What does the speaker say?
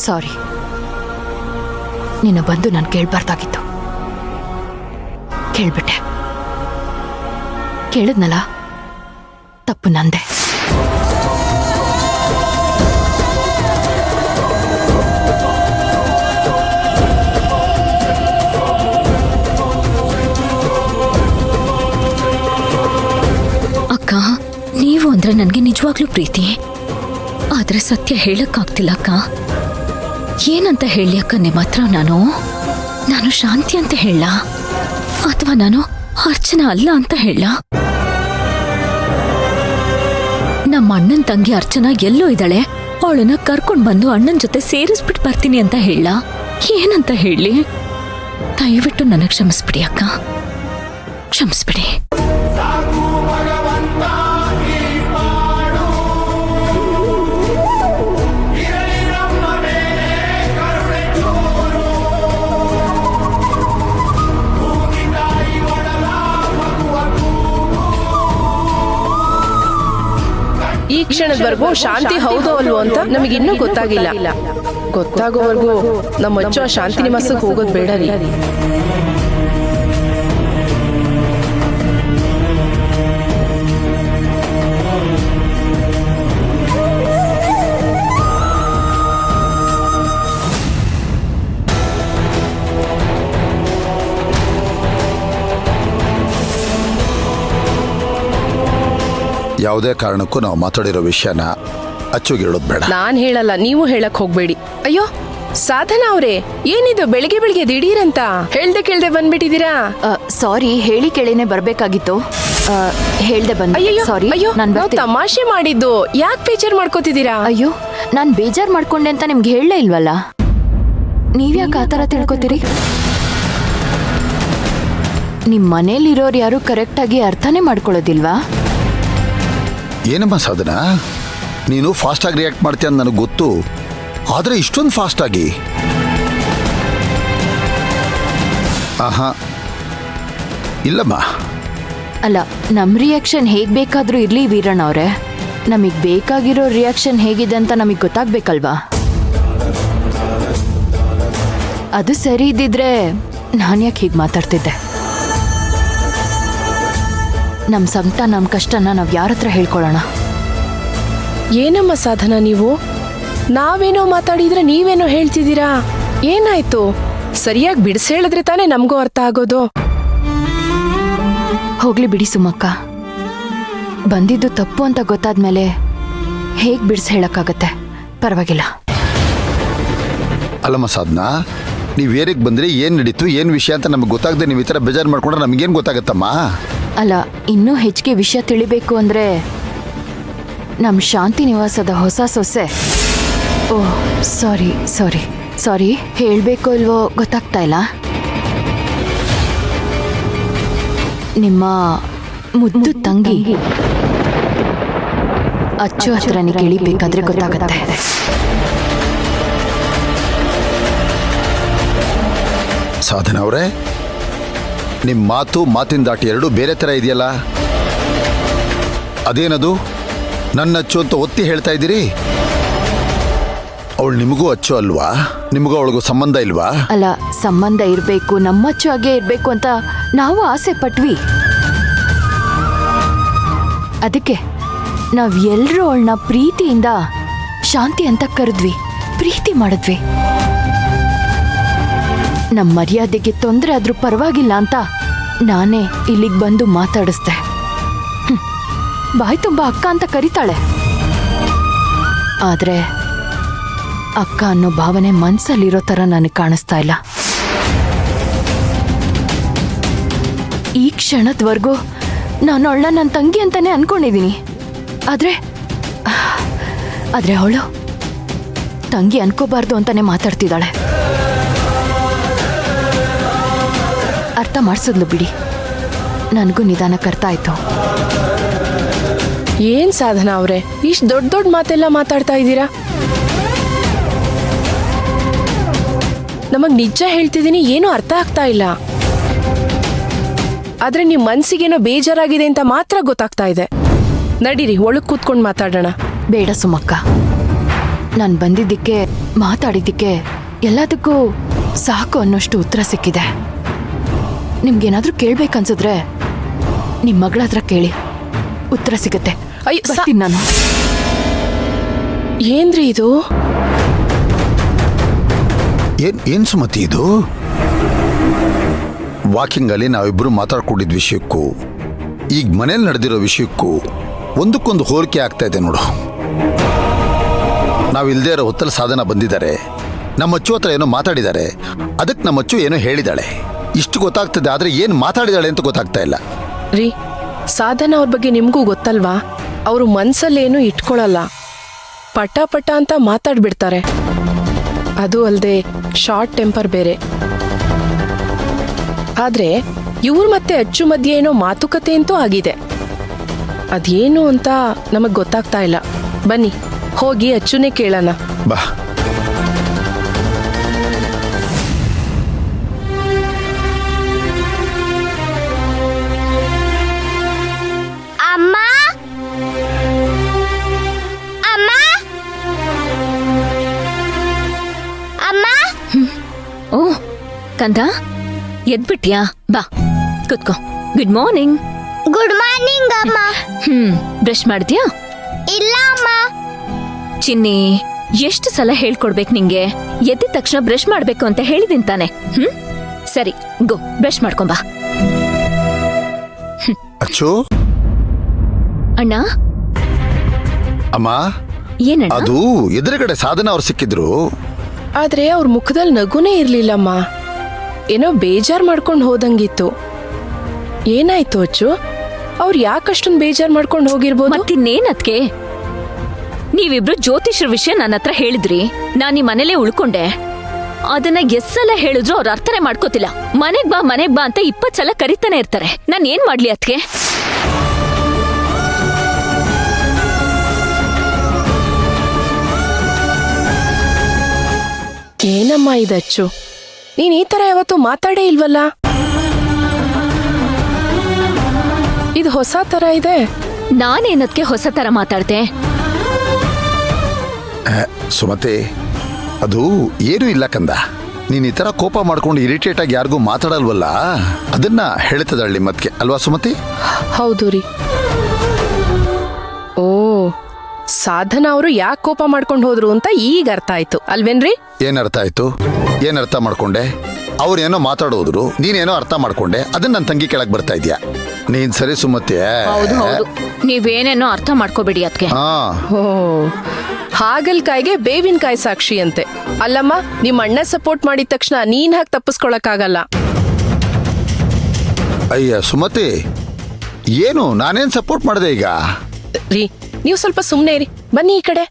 ಸಾರಿ, ನಿನ್ನ ಬಂದು ನಾನು ಕೇಳಬಾರ್ದಾಗಿತ್ತು. ಕೇಳ್ಬಿಟ್ಟೆ. ಕೇಳಿದ್ನಲ್ಲ, ತಪ್ಪು ನಂದೆ. ಅಕ್ಕ, ನೀವು ಅಂದ್ರೆ ನನಗೆ ನಿಜವಾಗ್ಲೂ ಪ್ರೀತಿ. ಆದ್ರೆ ಸತ್ಯ ಹೇಳಕ್ಕಾಗ್ತಿಲ್ಲ ಅಕ್ಕ. ಏನಂತ ಹೇಳಿ ಅಕ್ಕ ನಿಮ್ಮ ಹತ್ರ? ನಾನು ಶಾಂತಿ ಅಂತ ಹೇಳ, ಅಥವಾ ನಾನು ಅರ್ಚನಾ ಅಲ್ಲ ಅಂತ ಹೇಳ? ನಮ್ಮ ಅಣ್ಣನ ತಂಗಿ ಅರ್ಚನಾ ಎಲ್ಲೋ ಇದ್ದಾಳೆ, ಅವಳನ್ನ ಕರ್ಕೊಂಡ್ ಬಂದು ಅಣ್ಣನ ಜೊತೆ ಸೇರಿಸ್ಬಿಟ್ಟು ಬರ್ತೀನಿ ಅಂತ ಹೇಳ? ಏನಂತ ಹೇಳಿ? ದಯವಿಟ್ಟು ನನಗೆ ಕ್ಷಮಿಸ್ಬಿಡಿ ಅಕ್ಕ, ಕ್ಷಮಿಸ್ಬಿಡಿ. ಈ ಕ್ಷಣದವರೆಗೂ ಶಾಂತಿ ಹೌದೋ ಅಲ್ವೋ ಅಂತ ನಮಗಿನ್ನೂ ಗೊತ್ತಾಗಿಲ್ಲ. ಗೊತ್ತಾಗೋವರೆಗೂ ನಮ್ಮ ಅಚ್ಚು ಆ ಶಾಂತಿ ನಿವಾಸಕ್ಕೆ ಹೋಗೋದು ಬೇಡ ರೀ. ಯಾವುದೇ ಕಾರಣಕ್ಕೂ ನಾವು ಮಾತಾಡಿರೋ ವಿಷಯನ ಅಚ್ಚುಗೆ ಹೇಳೋದು ಬೇಡ. ನಾನ್ ಹೇಳಲ್ಲ, ನೀವು ಹೇಳಕ್ ಹೋಗ್ಬೇಡಿ. ಅಯ್ಯೋ ಸಾಧನಾ ಅವ್ರೆ, ಏನಿದು ಬೆಳಿಗ್ಗೆ ಬೆಳಿಗ್ಗೆ ದಿಢೀರಂತ ಹೇಳ್ದೆ ಕೇಳ್ದೆ ಬಂದ್ಬಿಟ್ಟಿದೀರಾ? ಸಾರಿ, ಹೇಳಿ ಕೇಳಿನೇ ಬರ್ಬೇಕಾಗಿತ್ತು. ಹೇಳ್ದೆ ಬಂದೆ. ಸಾರಿ, ನಾವು ತಮಾಷೆ ಮಾಡಿದ್ದು, ಯಾಕೆ ಬೇಜಾರ್ ಮಾಡ್ಕೋತಿದ್ದೀರಾ? ಅಯ್ಯೋ, ನಾನ್ ಬೇಜಾರ್ ಮಾಡ್ಕೊಂಡೆ ಅಂತ ನಿಮ್ಗೆ ಹೇಳಲೇ ಇಲ್ವಲ್ಲ. ನೀವ್ಯಾಕೆ ಆ ಥರ ತಿಳ್ಕೊತೀರಿ? ನಿಮ್ ಮನೇಲಿರೋರು ಯಾರು ಕರೆಕ್ಟಾಗಿ ಅರ್ಥನೇ ಮಾಡ್ಕೊಳ್ಳೋದಿಲ್ವಾ? ಏನಮ್ಮ ಸಾಧನಾ, ನೀನು ಫಾಸ್ಟಾಗಿ ರಿಯಾಕ್ಟ್ ಮಾಡ್ತೀಯ ಅಂತ ನನಗೆ ಗೊತ್ತು, ಆದರೆ ಇಷ್ಟೊಂದು ಫಾಸ್ಟಾಗಿ? ಆಹಾ, ಇಲ್ಲಮ್ಮ. ಅಲ್ಲ, ನಮ್ಮ ರಿಯಾಕ್ಷನ್ ಹೇಗೆ ಬೇಕಾದರೂ ಇರಲಿ ವೀರಣ್ಣ ಅವರೇ, ನಮಗೆ ಬೇಕಾಗಿರೋ ರಿಯಾಕ್ಷನ್ ಹೇಗಿದೆ ಅಂತ ನಮಗೆ ಗೊತ್ತಾಗ್ಬೇಕಲ್ವಾ? ಅದು ಸರಿ ಇದ್ದಿದ್ರೆ ನಾನು ಯಾಕೆ ಹೀಗೆ ಮಾತಾಡ್ತಿದ್ದೆ? ನಮ್ಮ ಸಂಕಟ, ನಮ್ಮ ಕಷ್ಟನ ನಾವು ಯಾರ ಹತ್ರ ಹೇಳ್ಕೊಳ್ಳೋಣ? ಏನಮ್ಮ ಸಾಧನಾ, ನೀವು ನಾವೇನೋ ಮಾತಾಡಿದ್ರೆ ನೀವೇನೋ ಹೇಳ್ತಿದ್ದೀರಾ? ಏನಾಯ್ತು? ಸರಿಯಾಗಿ ಬಿಡಿಸಿ ಹೇಳಿದ್ರೆ ತಾನೇ ನಮಗೂ ಅರ್ಥ ಆಗೋದು. ಹೋಗ್ಲಿ ಬಿಡಿ ಸುಮಕ್ಕ, ಬಂದಿದ್ದು ತಪ್ಪು ಅಂತ ಗೊತ್ತಾದ್ಮೇಲೆ ಹೇಗೆ ಬಿಡಿಸಿ ಹೇಳಕ್ಕಾಗತ್ತೆ? ಪರವಾಗಿಲ್ಲ. ಅಲ್ಲಮ್ಮ ಸಾಧನಾ, ನೀವು ಏರಿಗೆ ಬಂದ್ರಿ, ಏನು ನಡೀತು, ಏನು ವಿಷಯ ಅಂತ ನಮಗೆ ಗೊತ್ತಾಗದೆ ನೀವು ಈ ಥರ ಬೇಜಾರು ಮಾಡ್ಕೊಂಡ್ರೆ ನಮಗೇನು ಗೊತ್ತಾಗತ್ತಮ್ಮ? ಅಲ್ಲ, ಇನ್ನೂ ಹೆಚ್ಚಿಗೆ ವಿಷಯ ತಿಳಿಬೇಕು ಅಂದರೆ ನಮ್ಮ ಶಾಂತಿ ನಿವಾಸದ ಹೊಸ ಸೊಸೆ. ಓಹ್ ಸಾರಿ ಸಾರಿ ಸಾರಿ, ಹೇಳಬೇಕು ಅಲ್ವೋ ಗೊತ್ತಾಗ್ತಾ ಇಲ್ಲ. ನಿಮ್ಮ ಮುದ್ದು ತಂಗಿ ಅಚ್ಚು ಹತ್ರನೇ ಕೇಳಿಬೇಕಾದ್ರೆ ಗೊತ್ತಾಗತ್ತೆ. ಸಾಧನಾ ಅವರೇ, ನಿಮ್ಮ ಮಾತಿನ ದಾಟಿ ಎರಡು ಬೇರೆ ಥರ ಇದೆಯಲ್ಲ, ಅದೇನದು? ನನ್ನ ಅಚ್ಚು ಅಂತ ಒತ್ತಿ ಹೇಳ್ತಾ ಇದ್ದೀರಿ. ಅವಳು ನಿಮಗೂ ಅಚ್ಚು ಅಲ್ವಾ? ನಿಮಗೂ ಅವಳಿಗೂ ಸಂಬಂಧ ಇಲ್ವಾ? ಅಲ್ಲ, ಸಂಬಂಧ ಇರಬೇಕು, ನಮ್ಮಚ್ಚು ಹಾಗೆ ಇರಬೇಕು ಅಂತ ನಾವು ಆಸೆ ಪಟ್ವಿ. ಅದಕ್ಕೆ ನಾವ್ ಎಲ್ಲರೂ ಅವಳನ್ನ ಪ್ರೀತಿಯಿಂದ ಶಾಂತಿ ಅಂತ ಕರೆದ್ವಿ, ಪ್ರೀತಿ ಮಾಡಿದ್ವಿ. ನಮ್ಮ ಮರ್ಯಾದೆಗೆ ತೊಂದರೆ ಆದ್ರೂ ಪರವಾಗಿಲ್ಲ ಅಂತ ನಾನೇ ಇಲ್ಲಿಗೆ ಬಂದು ಮಾತಾಡಿಸ್ದೆ. ಬಾಯಿ ತುಂಬ ಅಕ್ಕ ಅಂತ ಕರೀತಾಳೆ, ಆದ್ರೆ ಅಕ್ಕ ಅನ್ನೋ ಭಾವನೆ ಮನ್ಸಲ್ಲಿರೋ ಥರ ನನಗೆ ಕಾಣಿಸ್ತಾ ಇಲ್ಲ. ಈ ಕ್ಷಣದವರೆಗೂ ನಾನು ಅವಳನ್ನ ನನ್ನ ತಂಗಿ ಅಂತಾನೆ ಅನ್ಕೊಂಡಿದ್ದೀನಿ. ಆದ್ರೆ ಅವಳು ತಂಗಿ ಅನ್ಕೋಬಾರ್ದು ಅಂತಾನೆ ಮಾತಾಡ್ತಿದ್ದಾಳೆ. ಅರ್ಥ ಮಾಡಿಸಿದ್ಲು ಬಿಡಿ, ನನಗೂ ನಿಧಾನಕ್ಕೆ ಅರ್ಥ ಆಯ್ತು. ಏನ್ ಸಾಧನಾ ಅವ್ರೆ, ಇಷ್ಟು ದೊಡ್ಡ ದೊಡ್ಡ ಮಾತೆಲ್ಲ ಮಾತಾಡ್ತಾ ಇದ್ದೀರಾ? ನಮಗ್ ನಿಜ ಹೇಳ್ತಿದ್ದೀನಿ, ಏನೂ ಅರ್ಥ ಆಗ್ತಾ ಇಲ್ಲ. ಆದ್ರೆ ನಿಮ್ ಮನ್ಸಿಗೇನೋ ಬೇಜಾರಾಗಿದೆ ಅಂತ ಮಾತ್ರ ಗೊತ್ತಾಗ್ತಾ ಇದೆ. ನಡೀರಿ, ಒಳಗ್ ಕೂತ್ಕೊಂಡು ಮಾತಾಡೋಣ. ಬೇಡ ಸುಮಕ್ಕ, ನಾನು ಬಂದಿದ್ದಕ್ಕೆ ಮಾತಾಡಿದ್ದಕ್ಕೆ ಎಲ್ಲದಕ್ಕೂ ಸಾಕು ಅನ್ನೋಷ್ಟು ಉತ್ತರ ಸಿಕ್ಕಿದೆ. ನಿಮ್ಗೇನಾದ್ರೂ ಕೇಳ್ಬೇಕನ್ಸಿದ್ರೆ ನಿಮ್ ಮಗಳ ಹತ್ರ ಕೇಳಿ, ಉತ್ತರ ಸಿಗತ್ತೆ. ಅಯ್ಯೋ, ಬರ್ತೀನಿ ನಾನು. ಏನ್ರಿ ಇದು? ಏನ್ ಸುಮತಿ ಇದು? ವಾಕಿಂಗ್ ಅಲ್ಲಿ ನಾವಿಬ್ರು ಮಾತಾಡ್ಕೊಂಡಿದ್ದ ವಿಷಯಕ್ಕೂ ಈಗ ಮನೇಲಿ ನಡೆದಿರೋ ವಿಷಯಕ್ಕೂ ಒಂದಕ್ಕೊಂದು ಹೋಲಿಕೆ ಆಗ್ತಾ ಇದೆ ನೋಡು. ನಾವಿಲ್ದೇ ಇರೋ ಹೊತ್ತಲ್ಲಿ ಸಾಧನ ಬಂದಿದ್ದಾರೆ, ನಮ್ಮ ಅಚ್ಚು ಹತ್ರ ಏನೋ ಮಾತಾಡಿದ್ದಾರೆ, ಅದಕ್ಕೆ ನಮ್ಮ ಅಚ್ಚು ಏನೋ ಹೇಳಿದಾಳೆ. ಇಷ್ಟು ಗೊತ್ತಾಗ್ತದೆ, ಆದ್ರೆ ಏನ್ ಮಾತಾಡಿದಾಳೆ ಅಂತ ಗೊತ್ತಾಗ್ತಾ ಇಲ್ಲ. ರೀ, ಸಾಧನ ಅವ್ರ ಬಗ್ಗೆ ನಿಮ್ಗೂ ಗೊತ್ತಲ್ವಾ? ಅವರು ಮನ್ಸಲ್ಲೇನು ಇಟ್ಕೊಳಲ್ಲ, ಪಟ ಪಟ ಅಂತ ಮಾತಾಡ್ಬಿಡ್ತಾರೆ. ಅದು ಅಲ್ಲದೆ ಶಾರ್ಟ್ ಟೆಂಪರ್ ಬೇರೆ. ಆದ್ರೆ ಇವ್ರ ಮತ್ತೆ ಅಚ್ಚು ಮಧ್ಯೆ ಏನೋ ಮಾತುಕತೆ ಅಂತೂ ಆಗಿದೆ. ಅದೇನು ಅಂತ ನಮಗ್ ಗೊತ್ತಾಗ್ತಾ ಇಲ್ಲ. ಬನ್ನಿ ಹೋಗಿ ಅಚ್ಚುನೇ ಕೇಳೋಣ. ಬಾ. ಅಮ್ಮ ಅಮ್ಮ ಅಮ್ಮ ಓ ಕಂದ, ಎದ್ಬಿಟ್ಯಾ? ಬಾ ಕುತ್ಕೋ. Good morning. ಗುಡ್ ಮಾರ್ನಿಂಗ್ ಅಮ್ಮ. ಬ್ರಷ್ ಮಾಡಿದ್ಯಾ? ಇಲ್ಲ ಅಮ್ಮ. ಚಿನ್ನಿ, ಎಷ್ಟು ಸಲ ಹೇಳ್ಕೊಡ್ಬೇಕು ನಿಂಗೆ? ಎದ್ದ ತಕ್ಷಣ ಬ್ರಷ್ ಮಾಡ್ಬೇಕು ಅಂತ ಹೇಳಿದೀನಿ ತಾನೆ? ಸರಿ, ಗೋ ಬ್ರಷ್ ಮಾಡ್ಕೊಂಬಾ. ಅಚ್ಚು. ಅಣ್ಣ. ಅಮ್ಮ, ಏನಣ್ಣ? ಅದು ಎದುರುಗಡೆ ಸಾಧನ ಅವ್ರು ಸಿಕ್ಕಿದ್ರು. ಆದ್ರೆ ಅವ್ರ ಮುಖದಲ್ಲಿ ನಗುನೇ ಇರ್ಲಿಲ್ಲಮ್ಮ. ಏನೋ ಬೇಜಾರ್ ಮಾಡ್ಕೊಂಡು ಹೋದಂಗಿತ್ತು. ಏನಾಯ್ತು ಅಚ್ಚು? ಅವ್ರು ಯಾಕಷ್ಟೊಂದು ಬೇಜಾರ್ ಮಾಡ್ಕೊಂಡು ಹೋಗಿರ್ಬೋದು? ಮತ್ತಿನ್ನೇನದ್ಕೆ? ನೀವಿಬ್ರು ಜ್ಯೋತಿಷ್ರ ವಿಷಯ ನನ್ನ ಹತ್ರ ಹೇಳಿದ್ರಿ, ನಾನ್ ಈ ಮನೇಲೇ ಉಳ್ಕೊಂಡೆ. ಅದನ್ನ ಎಷ್ಟ್ ಸಲ ಹೇಳಿದ್ರು ಅವ್ರು ಅರ್ಥನೇ ಮಾಡ್ಕೋತಿಲ್ಲ. ಮನೆಗ್ ಬಾ ಅಂತ 20 ಸಲ ಕರಿತಾನೆ ಇರ್ತಾರೆ. ನಾನ್ ಏನ್ ಮಾಡ್ಲಿ ಅದ್ಕೆ? ಏನಮ್ಮ ಇದಚ್ಚು, ನೀನ್ ಈ ತರ ಯಾವತ್ತೂ ಮಾತಾಡೇ ಇಲ್ವಲ್ಲ? ಇದು ಹೊಸ ತರ ಇದೆ. ನಾನೇನದ್ಕೆ ಹೊಸ ತರ ಮಾತಾಡ್ದೆ? ಸುಮತಿ, ಅದು ಏನೂ ಇಲ್ಲ ಕಂದ. ನೀನ್ ಈ ತರ ಕೋಪ ಮಾಡ್ಕೊಂಡು ಇರಿಟೇಟ್ ಆಗಿ ಯಾರಿಗೂ ಮಾತಾಡಲ್ವಲ್ಲ, ಅದನ್ನ ಹೇಳ್ತದಳ್ಳಿ ಮತ್ಕೆ ಅಲ್ವಾ ಸುಮತಿ? ಹೌದು ರೀ. ಓ, ಸಾಧನ ಅವರು ಯಾಕೆ ಕೋಪ ಮಾಡ್ಕೊಂಡು ಹೋದ್ರು ಅಂತ ಈಗ ಅರ್ಥ ಆಯ್ತು ಅಲ್ವೇನ್ರಿ? ಏನ್ ಅರ್ಥ ಆಯ್ತು? ಏನ್ ಅರ್ಥ ಮಾಡ್ಕೊಂಡೆ? ಅವ್ರೇನೋ ಮಾತಾಡೋದ್ರು, ನೀನೇನೋ ಅರ್ಥ ಮಾಡ್ಕೊಂಡೆ. ಅದನ್ನ ನನ್ನ ತಂಗಿ ಕೆಳಗ್ ಬರ್ತಾ ಇದ್ಯಾ? ನೀನ್ ಸರಿ ಸುಮತಿ. ಹೌದು, ನೀವೇನೇನೋ ಅರ್ಥ ಮಾಡ್ಕೋಬೇಡಿ ಅದ್ಕೆ. ಹಾ. ಓ, ಹಾಗಲ್ಕಾಯಿಗೆ ಬೇವಿನಕಾಯಿ ಸಾಕ್ಷಿ ಅಂತೆ. ಅಲ್ಲಮ್ಮ, ನಿಮ್ಮ ಅಣ್ಣ ಸಪೋರ್ಟ್ ಮಾಡಿದ ತಕ್ಷಣ ನೀನ್ ಹಾಗೆ ತಪ್ಪಿಸ್ಕೊಳಕ್ಕಾಗಲ್ಲ. ಅಯ್ಯ ಸುಮತಿ, ಏನು ನಾನೇನ್ ಸಪೋರ್ಟ್ ಮಾಡಿದೆ ಈಗ? ರೀ, ನೀವು ಸ್ವಲ್ಪ ಸುಮ್ಮನೆ ಇರಿ. ಬನ್ನಿ ಈ ಕಡೆ.